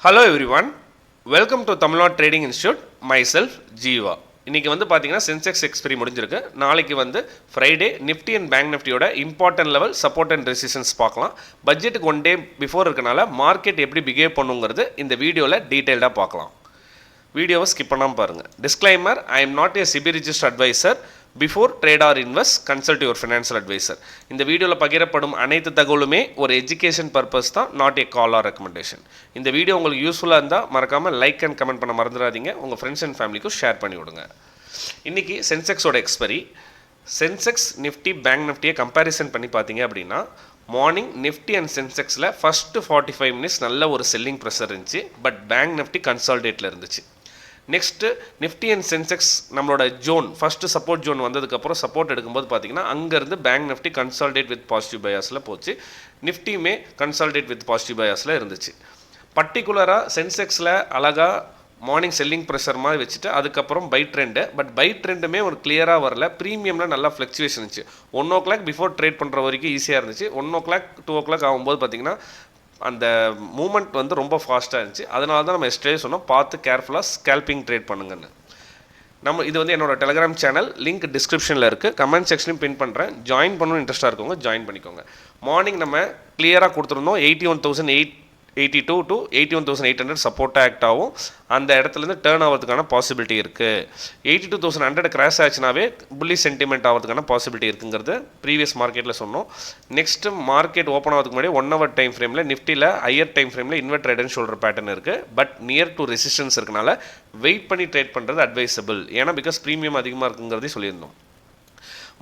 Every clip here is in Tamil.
Hello everyone, welcome to Tamil Nadu Trading Institute, myself Jeeva. இன்னைக்கு வந்து பாத்தீங்கன்னா சென்செக்ஸ் எக்ஸ்பைரி முடிஞ்சிருக்கு. நாளைக்கு வந்து ஃப்ரைடே நிஃப்டி அண்ட் பேங்க் நிஃப்டியோட important level support and resistance பார்க்கலாம். பட்ஜெட்டுக்கு ஒன் டே பிஃபோர் இருக்கனால மார்க்கெட் எப்படி பிஹேவ் பண்ணுங்கிறது இந்த வீடியோவில் டீட்டெயில்டாக பார்க்கலாம். வீடியோவை ஸ்கிப் பண்ணாமல் பாருங்கள். Disclaimer, I am not a SEBI registered advisor. Before trade or invest consult your financial advisor. இந்த வீடியோவில் பகிரப்படும் அனைத்து தகவலுமே ஒரு எஜுகேஷன் பர்பஸ் தான், not a call or recommendation. இந்த வீடியோ உங்களுக்கு யூஸ்ஃபுல்லாக இருந்தால் மறக்காமல் லைக் அண்ட் கமெண்ட் பண்ண மறந்துடாதீங்க. உங்கள் ஃப்ரெண்ட்ஸ் அண்ட் ஃபேமிலிக்கும் ஷேர் பண்ணி விடுங்க. இன்றைக்கி சென்செக்ஸோட எக்ஸ்பைரி. சென்செக்ஸ் நிஃப்டி பேங்க் நிஃப்டியை கம்பேரிசன் பண்ணி பார்த்தீங்க அப்படின்னா மார்னிங் நிஃப்டி அண்ட் சென்செக்ஸில் ஃபஸ்ட்டு 45 மினிட்ஸ் நல்ல ஒரு செல்லிங் ப்ரெஷர் இருந்துச்சு. பட் பேங்க் நிஃப்டி கன்சால்டேட்டில் இருந்துச்சு. நெக்ஸ்ட்டு நிஃப்டி அண்ட் சென்செக்ஸ் நம்மளோட ஜோன் ஃபஸ்ட்டு சப்போர்ட் ஜோன் வந்ததுக்கப்புறம் சப்போர்ட் எடுக்கும்போது பார்த்தீங்கன்னா அங்கேருந்து bank Nifty consolidate with positive பயாஸில் போச்சு. நிஃப்டியுமே கன்சால்டேட் வித் பாசிட்டிவ் பயாஸில் இருந்துச்சு. பர்டிகுலராக சென்செக்ஸில் அழகாக மார்னிங் செல்லிங் ப்ரெஷர் மாதிரி வச்சுட்டு அதுக்கப்புறம் பை ட்ரெண்டு. பட் பை ட்ரெண்டுமே ஒரு கிளியராக வரல. ப்ரீமியமில் நல்லா ஃப்ளக்சுவேஷன் இருந்துச்சு. 1 o'clock பிஃபோர் ட்ரேட் பண்ணுற வரைக்கும் ஈஸியாக இருந்துச்சு. 1 o'clock 2 o'clock ஆகும்போது பார்த்திங்கன்னா அந்த மூமெண்ட் வந்து ரொம்ப ஃபாஸ்ட்டாக இருந்துச்சு. அதனால தான் நம்ம எஸ்டே சொன்னோம், பார்த்து கேர்ஃபுல்லாக ஸ்கேல்பிங் ட்ரேட் பண்ணுங்கன்னு. நம்ம இது வந்து என்னோட டெலிகிராம் சேனல் லிங்க் டிஸ்கிரிப்ஷனில் இருக்குது, கமெண்ட் செக்ஷனையும் பின் பண்ணுறேன். ஜாயின் பண்ணணும் இன்ட்ரெஸ்ட்டாக இருக்கவங்க ஜாயின் பண்ணிக்கோங்க. மார்னிங் நம்ம கிளியராக கொடுத்துருந்தோம் 81,882 to 81,800 சப்போர்ட் ஆக்ட் ஆகும். அந்த இடத்துலேருந்து டேர்ன் ஆகிறதுக்கான பாசிபிலிட்டி இருக்குது. 82,100 கிராஷ் ஆச்சுனாவே புல்லி சென்டிமெண்ட் ஆகிறதுக்கான பாசிபிலிட்டி இருக்குங்கிறது ப்ரீவியஸ் மார்க்கெட்டில் சொன்னோம். நெக்ஸ்ட்டு மார்க்கெட் ஓப்பன் ஆகிறதுக்கு முன்னாடி 1 hour டைம் ஃப்ரேமில் நிஃப்டியில் ஹையர் டைம் ஃப்ரேமில் invert right and shoulder pattern இருக்குது. பட் நியர் டு ரெசிஸ்டன்ஸ் இருக்கனால வெயிட் பண்ணி ட்ரேட் பண்ணுறது அட்வைசபிள். ஏன்னா பிகாஸ் ப்ரீமியம் அதிகமாக இருக்குங்கிறதே சொல்லியிருந்தோம்.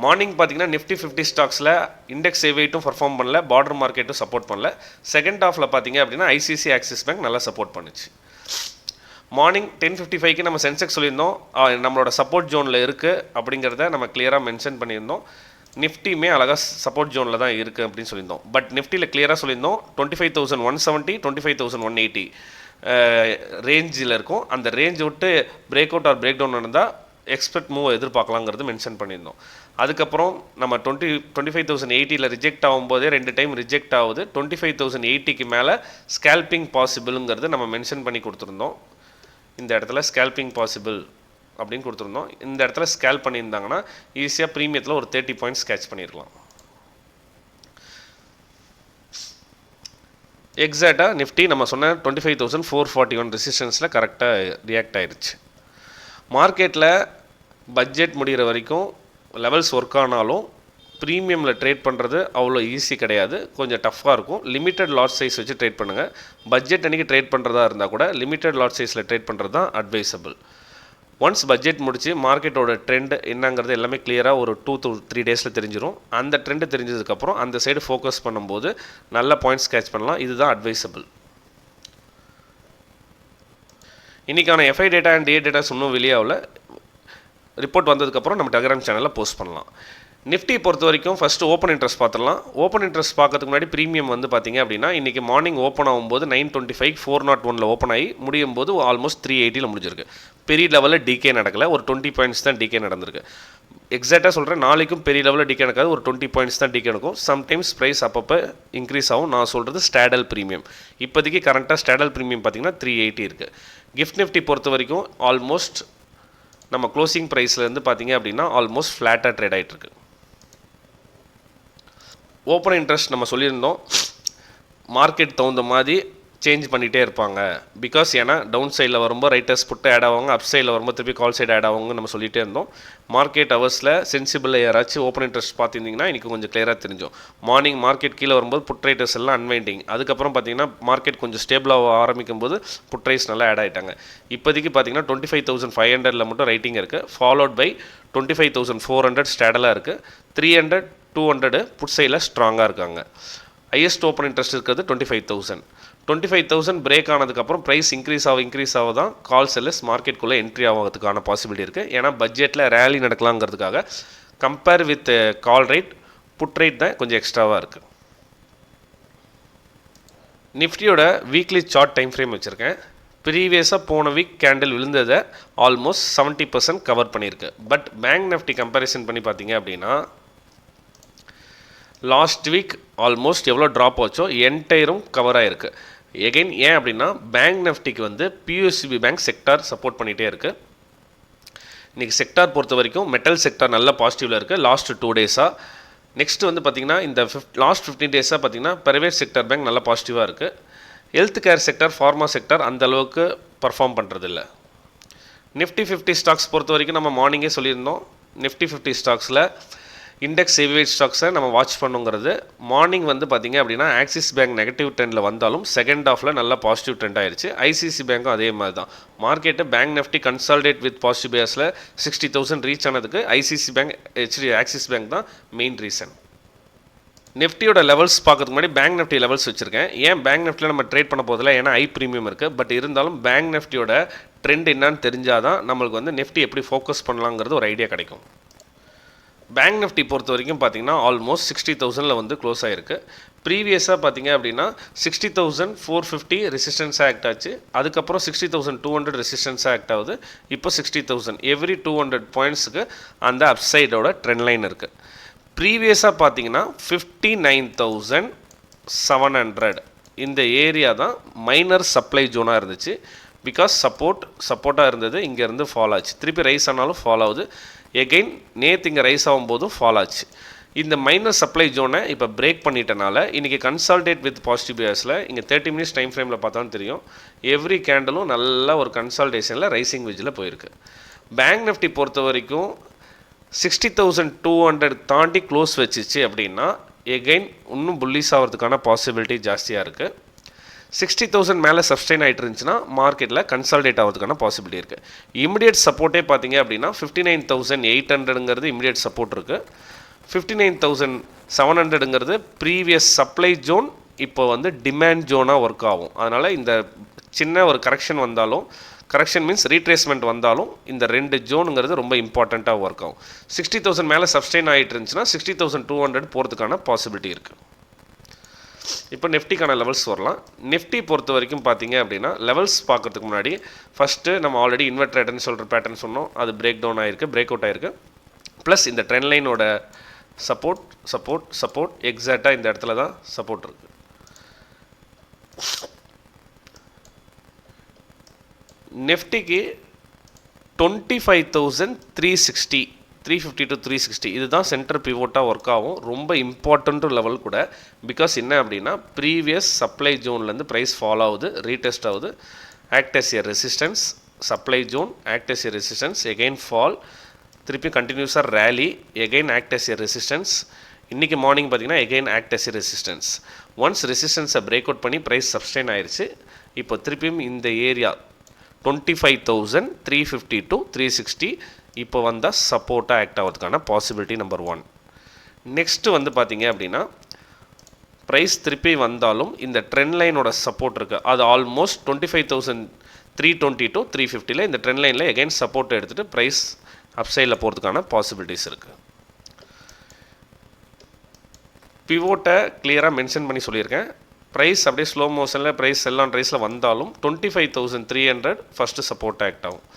மார்னிங் பார்த்தீங்கன்னா நிஃப்டி 50 ஸ்டாக்ஸில் இண்டெக்ஸ் சேவைட்டும் பர்ஃபார்ம் பண்ணல, பார்டர் மார்க்கெட்டும் சப்போர்ட் பண்ணல. செகண்ட் ஹாஃபில் பார்த்தீங்க அப்படின்னா ஐசிசி ஆக்சிஸ் பேங்க் நல்லா சப்போர்ட் பண்ணுச்சு. மார்னிங் 10:55க்கு நம்ம சென்செக்ஸ் சொல்லியிருந்தோம் நம்மளோட சப்போர்ட் ஜோனில் இருக்குது அப்படிங்கிறத நம்ம கிளியராக மென்ஷன் பண்ணியிருந்தோம். நிஃப்டியுமே அழகாக சப்போர்ட் ஜோனில் தான் இருக்குது அப்படின்னு சொல்லியிருந்தோம். பட் நிஃப்டியில் கிளியராக சொல்லியிருந்தோம் 25,170 25,180 ரேஞ்சில் இருக்கும். அந்த ரேஞ்ச் விட்டு break out or break down நடந்தால் எக்ஸ்பெக்ட் மூவ் எதிர்பார்க்கலாங்கிறது மென்ஷன் பண்ணியிருந்தோம். அதுக்கப்புறம் நம்ம 25,080 ரிஜெக்ட் ஆகும்போதே 2 டைம் ரிஜெக்ட் ஆகுது. 25,080க்கு மேலே ஸ்கேல்பிங் பாசிபிளுங்கிறது நம்ம மென்ஷன் பண்ணி கொடுத்துருந்தோம். இந்த இடத்துல ஸ்கேல்பிங் பாசிபிள் அப்படின்னு கொடுத்துருந்தோம். இந்த இடத்துல ஸ்கேல் பண்ணியிருந்தாங்கன்னா ஈஸியாக ப்ரீமியத்தில் ஒரு 30 பாயிண்ட்ஸ் கேட்ச் பண்ணியிருக்கலாம். எக்ஸாக்டாக நிஃப்டி நம்ம சொன்ன 25,441 ரெசிஸ்டன்ஸில் கரெக்டாக ரியாக்ட் ஆயிடுச்சு. மார்க்கெட்டில் பட்ஜெட் முடிகிற வரைக்கும் லெவல்ஸ் ஒர்க் ஆனாலும் ப்ரீமியமில் ட்ரேட் பண்ணுறது அவ்வளோ ஈஸி கிடையாது, கொஞ்சம் டஃப்பாக இருக்கும். லிமிட்டட் லாட் சைஸ் வச்சு ட்ரேட் பண்ணுங்கள். பட்ஜெட் அன்றைக்கி ட்ரேட் பண்ணுறதா இருந்தால் கூட லிமிட்டட் லாட் சைஸில் ட்ரேட் பண்ணுறது தான் அட்வைசபிள். ஒன்ஸ் பட்ஜெட் முடிச்சு மார்க்கெட்டோட ட்ரெண்ட் என்னங்கிறது எல்லாமே கிளியராக ஒரு 2 to 3 டேஸில் தெரிஞ்சிடும். அந்த ட்ரெண்டு தெரிஞ்சதுக்கப்புறம் அந்த சைடு ஃபோக்கஸ் பண்ணும்போது நல்ல பாயிண்ட்ஸ் கேட்ச் பண்ணலாம். இதுதான் அட்வைசபிள். இன்றைக்கான FI data and DA datas இன்னும் வெளியாகல. ரிப்போர்ட் வந்ததுக்கப்புறம் நம்ம டெலிகிராம் சேனலில் போஸ்ட் பண்ணலாம். நிஃப்டி பொறுத்த வரைக்கும் ஃபஸ்ட்டு ஓப்பன் இன்ட்ரெஸ்ட் பார்த்துடலாம். ஓப்பன் இன்ட்ரெஸ்ட் பார்க்கறதுக்கு முன்னாடி ப்ரீமியம் வந்து பார்த்திங்க அப்படின்னா இன்றைக்கி மார்னிங் ஓப்பன் ஆகும்போது 925 401 ஓப்பன் ஆகி முடியும் போது ஆல்மோஸ்ட் 380 முடிஞ்சிருக்கு. பெரிய லெவலில் டிகே நடக்கலை, ஒரு 20 பாயிண்ட்ஸ் தான் டிகே நடந்திருக்கு. எக்ஸாக்டாக சொல்கிறேன், நாளைக்கும் பெரிய லெவலில் டிகே நடக்காது, ஒரு 20 பாயிண்ட்ஸ் தான் டிகே நடக்கும். சம்டைம்ஸ் ப்ரைஸ் அப்பப்போ இன்க்ரீஸ் ஆகும். நான் சொல்கிறது ஸ்டாடல் ப்ரீமியம். இப்போதைக்கு கரண்ட்டாக ஸ்டாடல் ப்ரீமியம் பார்த்திங்கன்னா 380 இருக்குது. கிஃப்ட் நிஃப்டி பொறுத்த வரைக்கும் ஆல்மோஸ்ட் நம்ம க்ளோசிங் ப்ரைஸ்லேருந்து பார்த்திங்க அப்படின்னா ஆல்மோஸ்ட் ஃப்ளாட்டாக ட்ரேட் ஆகிட்டுருக்கு. ஓப்பன் இன்ட்ரெஸ்ட் நம்ம சொல்லியிருந்தோம் மார்க்கெட் தகுந்த மாதிரி சேஞ்ச் பண்ணிகிட்டே இருப்பாங்க. பிகாஸ் ஏன்னா டவுன் சைடில் வரும்போது ரைட்டர்ஸ் புட்டு ஆட் ஆவாங்க, அப் சைடில் வரும்போது திருப்பி கால் சைடு ஆட் ஆவாங்க நம்ம சொல்லிகிட்டே இருந்தோம். மார்க்கெட் ஹவர்ஸில் சென்சிபிள் யாராச்சும் ஓப்பன் இன்ட்ரெஸ்ட் பார்த்துருந்தீங்கன்னா இன்றைக்கி கொஞ்சம் கிளியராக தெரிஞ்சோம். மார்னிங் மார்க்கெட் கீழே வரும்போது புட் ரைட்டர்ஸ் எல்லாம் அன்வைண்டிங். அதுக்கப்புறம் பார்த்திங்கன்னா மார்க்கெட் கொஞ்சம் ஸ்டேபிளாக ஆரம்பிக்கும் போது புட் ரைஸ் நல்லா ஆட் ஆகிட்டாங்க. இப்போதைக்கு பார்த்திங்கன்னா 25,500 மட்டும் ரைட்டிங் இருக்குது. ஃபாலோட் பை 25,400 ஸ்டாடலாக இருக்குது. 300 200 புட் சைடில் ஸ்ட்ராங்காக இருக்காங்க. ஹையஸ்ட் ஓப்பன் இன்ட்ரெஸ்ட் இருக்கிறது 25,000 பிரேக் ஆனதுக்கப்புறம் ப்ரைஸ் இன்க்ரீஸ் ஆக தான் கால் செல்லர்ஸ் மார்க்கெட்டுக்குள்ளே என்ட்ரி ஆகிறதுக்கான பாசிபிலிட்டி இருக்குது. ஏன்னா பட்ஜெட்டில் ரேலி நடக்கலாங்கிறதுக்காக compare with call rate put rate தான் கொஞ்சம் எக்ஸ்ட்ராவாக இருக்குது. நிஃப்டியோட வீக்லி சார்ட் டைம் ஃப்ரேம் வச்சுருக்கேன். ப்ரீவியஸாக போன வீக் கேண்டில் விழுந்ததை ஆல்மோஸ்ட் 70% கவர் பண்ணியிருக்கு. பட் பேங்க் நிஃப்டி கம்பேரிசன் பண்ணி பார்த்தீங்க அப்படின்னா லாஸ்ட் வீக் ஆல்மோஸ்ட் எவ்வளோ ட்ராப் ஆச்சோ என்டையரும் கவர் ஆகிருக்கு. எகைன் ஏன் அப்படின்னா பேங்க் நிஃப்டிக்கு வந்து பியூஎஸ்சிபி பேங்க் செக்டார் சப்போர்ட் பண்ணிகிட்டே இருக்குது. இன்றைக்கி செக்டார் பொறுத்த வரைக்கும் மெட்டல் செக்டார் நல்ல பாசிட்டிவில் இருக்குது லாஸ்ட் 2 டேஸாக. நெக்ஸ்ட் வந்து பார்த்திங்கன்னா இந்த லாஸ்ட் 15 டேஸாக பார்த்திங்கன்னா ப்ரைவேட் செக்டார் பேங்க் நல்ல பாசிட்டிவாக இருக்குது. Health care sector, pharma sector அந்த அளவுக்கு பர்ஃபார்ம் பண்ணுறதில்ல. நிஃப்டி 50 ஸ்டாக்ஸ் பொறுத்த வரைக்கும் நம்ம மார்னிங்கே சொல்லியிருந்தோம். நிஃப்டி 50 ஸ்டாக்ஸில் இண்டெக்ஸ் ஹெவிவெயிட் ஸ்டாக்ஸை நம்ம வாட்ச் பண்ணுங்கிறது. மார்னிங் வந்து பார்த்திங்க அப்படின்னா ஆக்சிஸ் பேங்க் நெகட்டிவ் ட்ரெண்டில் வந்தாலும் செகண்ட் ஹாஃபில் நல்ல பாசிட்டிவ் ட்ரெண்ட் ஆயிடுச்சு. ஐசிசி பேங்க்கும் அதே மாதிரி தான். Market bank Nifty consolidate with positive பேஸில் 60,000 ரீச் ஆனதுக்கு ஐசிசி பேங்க் ஆக்சிஸ் பேங்க் தான் மெயின் ரீசன். நிஃப்டியோட லெவல்ஸ் பார்க்கறதுக்கு முன்னாடி பேங்க் நிஃப்டி லெவல்ஸ் வச்சுருக்கேன். ஏன் பேங்க் நிஃப்டியில் நம்ம ட்ரேட் பண்ண போதில்லை, ஏன்னா ஐ ப்ரீமியம் இருக்குது. பட் இருந்தாலும் பேங்க் நிஃப்டியோட ட்ரெண்ட் என்னன்னு தெரிஞ்சால் தான் நம்மளுக்கு வந்து நிஃப்டி எப்படி ஃபோக்கஸ் பண்ணலாங்கிறது ஒரு ஐடியா கிடைக்கும். பேங்க் நிஃப்டி பொறுத்த வரைக்கும் பார்த்திங்கன்னா ஆல்மோஸ்ட் 60,000 வந்து க்ளோஸ் ஆகிருக்கு. ப்ரீவியஸாக பார்த்திங்க அப்படின்னா 60,450 ரெசிஸ்டன்ஸாக ஆக்ட் ஆச்சு. அதுக்கப்புறம் 60,200 ரெசிஸ்டன்ஸாக ஆக்ட் ஆகுது. இப்போ 60,000 எவ்ரி 200 பாயிண்ட்ஸுக்கு அந்த அப்சைடோட ட்ரெண்ட் லைன் இருக்குது. ப்ரீவியஸாக பார்த்தீங்கன்னா 59,700 இந்த ஏரியா தான் மைனர் சப்ளை ஜோனாக இருந்துச்சு. பிகாஸ் சப்போர்ட்டாக இருந்தது, இங்கேருந்து ஃபால் ஆச்சு. திருப்பி ரைஸ் ஆனாலும் ஃபால் ஆகுது. எகெயின் நேற்று இங்கே ரைஸ் ஆகும்போதும் ஃபால் ஆச்சு. இந்த மைனர் சப்ளை ஜோனை இப்போ பிரேக் பண்ணிட்டனால இன்றைக்கி கன்சால்டேட் வித் பாசிட்டிவ் பேஸில் இங்கே 30 மினிட்ஸ் டைம் ஃப்ரேமில் பார்த்தாலும் தெரியும் எவ்ரி கேண்டலும் நல்ல ஒரு கன்சால்டேஷனில் ரைசிங் விஜில் போயிருக்கு. பேங்க் நிஃப்டி பொறுத்த வரைக்கும் 60,200 தாண்டி க்ளோஸ் வச்சிச்சு அப்படின்னா எகெயின் இன்னும் புல்லிஸ் ஆகிறதுக்கான பாசிபிலிட்டி ஜாஸ்தியாக இருக்குது. 60,000 மேலே சப்ஸ்டைன் ஆகிட்டு இருந்துச்சுன்னா மார்க்கெட்டில் கன்சால்டேட் ஆகிறதுக்கான பாசிபிலிட்டி இருக்குது. இமிடியேட் சப்போர்ட்டே பார்த்தீங்க அப்படின்னா 59,800ங்கிறது இமிடியேட் சப்போர்ட் இருக்குது. 59,700ங்கிறது ப்ரீவியஸ் சப்ளை ஜோன் இப்போ வந்து டிமாண்ட் ஜோனாக ஒர்க் ஆகும். அதனால் இந்த சின்ன ஒரு கரெக்ஷன் வந்தாலும், கரெக்ஷன் மீன்ஸ் ரீட்ரேஸ்மெண்ட் வந்தாலும் இந்த 2 ஜோனுங்கிறது ரொம்ப இம்பார்ட்டண்ட்டாக ஒர்க் ஆகும். 60,000 மேலே சப்ஸ்டைன் ஆகிட்டு இருந்துச்சுன்னா 60,200 போகிறதுக்கான பாசிபிலிட்டி இருக்குது. இப்போ நிஃப்டிக்கான லெவல்ஸ் வரலாம். நிஃப்டி பொறுத்த வரைக்கும் பார்த்தீங்க அப்படின்னா லெவல்ஸ் பார்க்குறதுக்கு முன்னாடி ஃபஸ்ட்டு நம்ம ஆல்ரெடி இன்வெர்டர்னு சொல்கிற பேட்டர்ன் சொன்னோம். அது பிரேக் டவுன் ஆகிருக்கு, பிரேக் அவுட் ஆகிருக்கு. ப்ளஸ் இந்த ட்ரெண்ட் லைனோட சப்போர்ட் எக்ஸாக்டாக இந்த இடத்துல தான் சப்போர்ட் இருக்குது. நிஃப்டிக்கு 25,360 350 to 360 இதுதான் சென்டர் பிவோட்டாக ஒர்க் ஆகும். ரொம்ப இம்பார்ட்டண்ட்டு லெவல் கூட. பிகாஸ் என்ன அப்படின்னா ப்ரீவியஸ் சப்ளை ஜோன்லேருந்து ப்ரைஸ் ஃபால் ஆகுது, ரீடெஸ்ட் ஆகுது. Act as a resistance, supply zone act as a resistance, again fall, திருப்பி கண்டினியூஸாக rally, again act as a resistance. இன்றைக்கி மார்னிங் பார்த்திங்கன்னா again act as a resistance. Once ரெசிஸ்டன்ஸை பிரேக் அவுட் பண்ணி ப்ரைஸ் சப்ஸ்டைன் ஆயிடுச்சு. இப்போ திருப்பியும் இந்த ஏரியா 25,350 to 360 இப்போ வந்தால் சப்போர்ட்டாக ஆக்ட் ஆகிறதுக்கான பாசிபிலிட்டி நம்பர் 1. நெக்ஸ்ட்டு வந்து பார்த்திங்க அப்படின்னா ப்ரைஸ் திருப்பி வந்தாலும் இந்த ட்ரெண்ட் லைனோட சப்போர்ட் இருக்குது. அது ஆல்மோஸ்ட் 25,320 to 350 இந்த ட்ரெண்ட் லைனில் எகெயின் சப்போர்ட் எடுத்துகிட்டு ப்ரைஸ் அப்சைடில் போகிறதுக்கான பாசிபிலிட்டிஸ் இருக்குது. பிவோட்டை கிளியராக மென்ஷன் பண்ணி சொல்லியிருக்கேன். ப்ரைஸ் அப்படியே ஸ்லோ மோஷனில் ப்ரைஸ் செல் ஆன் ரைஸில் வந்தாலும் 25,300 ஃபஸ்ட்டு சப்போர்ட் ஆக்ட் ஆகும்.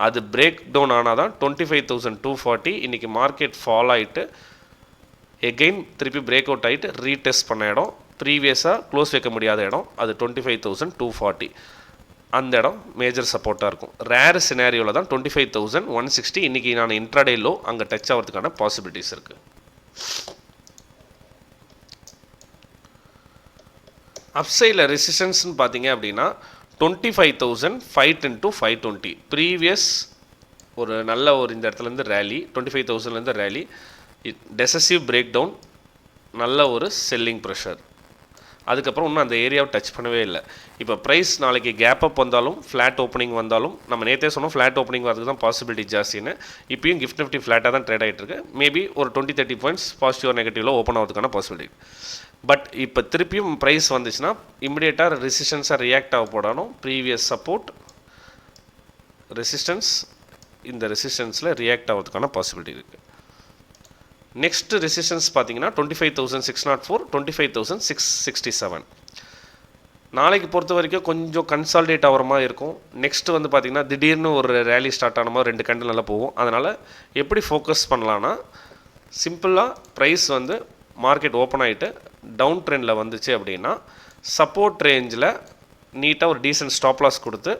அது பிரேக் டவுன் ஆனால் தான் 25,240 இன்றைக்கி மார்க்கெட் ஃபால் ஆகிட்டு எகெயின் திருப்பி பிரேக் அவுட் ஆகிட்டு ரீடெஸ்ட் பண்ண இடம், ப்ரீவியஸாக க்ளோஸ் வைக்க முடியாத இடம், அது 25,240 அந்த இடம் மேஜர் சப்போர்ட்டாக இருக்கும். ரேர் சினாரியோவில் தான் 25,160 இன்றைக்கி நான் இன்ட்ராடே லோ அங்கே டச் ஆகிறதுக்கான பாசிபிலிட்டிஸ் இருக்குது. அப்சைடில் ரெசிஸ்டன்ஸ்னு பார்த்தீங்க அப்படின்னா 25,510 to 520 ப்ரீவியஸ் ஒரு நல்ல ஒரு இந்த இடத்துலேருந்து ரேலி, 25,000லேருந்து ரேலி, டெசசிவ் பிரேக் டவுன், நல்ல ஒரு செல்லிங் ப்ரெஷர். அதுக்கப்புறம் இன்னும் அந்த ஏரியாவை டச் பண்ணவே இல்லை. இப்போ ப்ரைஸ் நாளைக்கு கேப் அப் வந்தாலும் ஃப்ளாட் ஓப்பனிங் வந்தாலும், நம்ம நேற்றே சொன்னோம் ஃப்ளாட் ஓப்பனிங் வரதுக்கு தான் பாசிபிலிட்டி ஜாஸ்தின்னு. இப்பயும் கிஃப்ட் நிஃப்டி ஃப்ளாட்டாக தான் ட்ரேட் ஆகிட்டு இருக்கு. மேபி ஒரு 20-30 பாயிண்ட்ஸ் பாசிட்டிவ் நெகட்டிவில் ஓப்பன் ஆகிறதுக்கான பாசிபிலிட்டி. பட் இப்போ திருப்பியும் ப்ரைஸ் வந்துச்சுன்னா இமிடியேட்டாக ரெசிஸ்டன்ஸாக ரியாக்ட் ஆக போடாலும் ப்ரீவியஸ் சப்போர்ட் ரெசிஸ்டன்ஸ் இந்த ரெசிஸ்டன்ஸில் ரியாக்ட் ஆகிறதுக்கான பாசிபிலிட்டி இருக்குது. நெக்ஸ்ட் ரெசிஸ்டன்ஸ் பார்த்தீங்கன்னா 25,604 25,667 நாளைக்கு பொறுத்த வரைக்கும் கொஞ்சம் கன்சால்டேட் ஆகிற மாதிரி இருக்கும். நெக்ஸ்ட்டு வந்து பார்த்திங்கன்னா திடீர்னு ஒரு ரேலி ஸ்டார்ட் ஆன மாதிரி 2 கேண்டில் நல்லா போகும். அதனால் எப்படி ஃபோக்கஸ் பண்ணலான்னா சிம்பிளாக ப்ரைஸ் வந்து மார்க்கெட் ஓப்பன் ஆகிட்டு டவுன் ட்ரெண்டில் வந்துச்சு அப்படின்னா சப்போர்ட் ரேஞ்சில் நீட்டாக ஒரு டீசென்ட் ஸ்டாப் லாஸ் கொடுத்து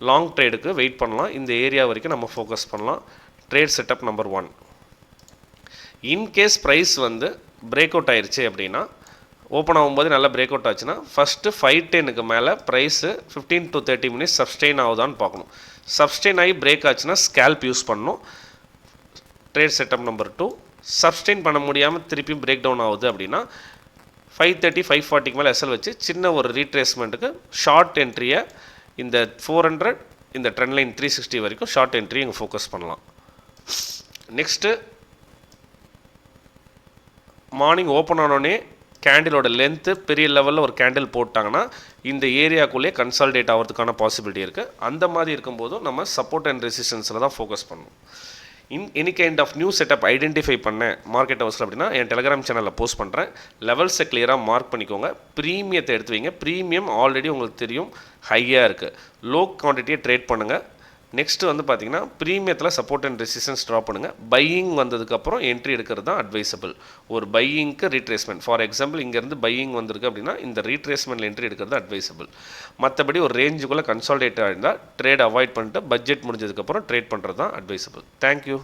லாங் ட்ரேடுக்கு வெயிட் பண்ணலாம். இந்த ஏரியா வரைக்கும் நம்ம ஃபோக்கஸ் பண்ணலாம். Trade setup number 1. In case price வந்து பிரேக் அவுட் ஆயிடுச்சு அப்படின்னா, ஓப்பன் ஆகும்போது நல்லா பிரேக் அவுட் ஆச்சுன்னா ஃபஸ்ட்டு 510க்கு மேலே ப்ரைஸு 15 to 30 மினிட்ஸ் சப்ஸ்டெயின் ஆகுதான்னு பார்க்கணும். சப்ஸ்டெயின் ஆகி பிரேக் ஆச்சுன்னா ஸ்கேல்ப் யூஸ் பண்ணணும். Trade setup number 2. சப்ஸ்டெயின் பண்ண முடியாமல் திருப்பியும் பிரேக் டவுன் ஆகுது அப்படின்னா 530 540க்கு மேலே எஸ்எல் வச்சு சின்ன ஒரு ரீட்ரேஸ்மெண்ட்டுக்கு ஷார்ட் என்ட்ரியை இந்த 400 இந்த ட்ரெண்ட் லைன் 360 வரைக்கும் ஷார்ட் என்ட்ரி இங்கே ஃபோக்கஸ் பண்ணலாம். நெக்ஸ்ட்டு மார்னிங் ஓப்பன் ஆனோடனே கேண்டிலோட லென்த்து பெரிய லெவலில் ஒரு கேண்டில் போட்டாங்கன்னா இந்த ஏரியாக்குள்ளேயே கன்சால்டேட் ஆகிறதுக்கான பாசிபிலிட்டி இருக்குது. அந்த மாதிரி இருக்கும்போதும் நம்ம சப்போர்ட் அண்ட் ரெசிஸ்டன்ஸில் தான் ஃபோக்கஸ் பண்ணணும். Any kind of new setup identify பண்ணேன் மார்க்கெட் ஹவுஸில் அப்படின்னா என் டெலிகிராம் சேனலில் போஸ்ட் பண்ணுறேன். லெவல்ஸை கிளியராக மார்க் பண்ணிக்கோங்க. ப்ரீமியத்தை எடுத்து வைங்க. ப்ரீமியம் ஆல்ரெடி உங்களுக்கு தெரியும் ஹையாக இருக்குது. லோ குவான்டிட்டியை ட்ரேட் பண்ணுங்கள். நெக்ஸ்ட்டு வந்து பார்த்தீங்கன்னா ப்ரீமியத்தில் சப்போர்ட் அண்ட் ரெசிஸ்டன்ஸ் ட்ரா பண்ணுங்கள். பையிங் வந்ததுக்கப்புறம் என்ட்ரி எடுக்கிறது தான் அட்வைசபிள். ஒரு பையிங்க்கு ரீட்ரேஸ்மெண்ட், ஃபார் எக்ஸாம்பிள் இங்கேருந்து பையிங் வந்திருக்கு அப்படின்னா இந்த ரீட்ரேஸ்மெண்ட்டில் என்ட்ரி எடுக்கிறது அட்வைசபிள். மற்றபடி ஒரு ரேஞ்சுக்குள்ளே கன்சால்டேட் ஆகிருந்தால் ட்ரேட் அவாய்ட் பண்ணிட்டு பட்ஜெட் முடிஞ்சதுக்கப்புறம் ட்ரேட் பண்ணுறது தான் அட்வைசபிள். தேங்க்யூ.